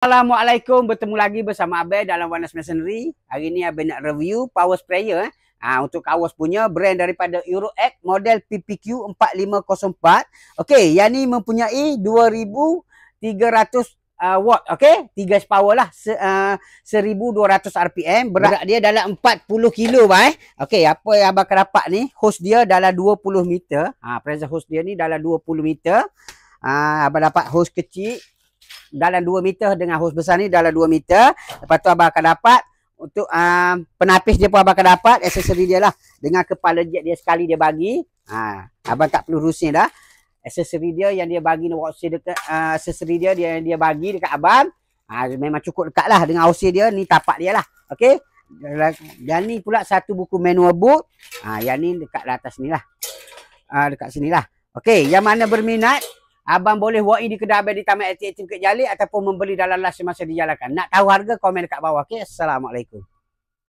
Assalamualaikum, bertemu lagi bersama Abel dalam Wanas Masonry. Hari ni Abel nak review power sprayer untuk kawas punya brand daripada Euroact model PPQ 4504. Okey, yang ni mempunyai 2300 watt, okey, 3 power lah, 1200 RPM, berat dia dalam 40 kilo bah. Okey, apa yang abang akan dapat ni, hose dia dalam 20 meter. Pressure hose dia ni dalam 20 meter. Abang dapat hose kecil dalam 2 meter dengan hose besar ni dalam 2 meter. Lepas tu abang akan dapat untuk penapis dia pun abang akan dapat aksesori dia lah. Dengan kepala jet dia sekali dia bagi. Abang tak perlu rusing dah. Aksesori dia yang dia bagi dekat aksesori dia dia bagi dekat abang. Memang cukup dekat lah dengan OC dia. Ni tapak dia lah. Okey. Dan ni pula satu buku manual book. Yang ni dekat atas ni lah. Dekat sini lah. Okey, yang mana berminat, abang boleh walk in di kedai abang di Taman Aktif Bukit Jalil ataupun membeli dalam las semasa dijalankan. Nak tahu harga, komen dekat bawah. Okey, Assalamualaikum.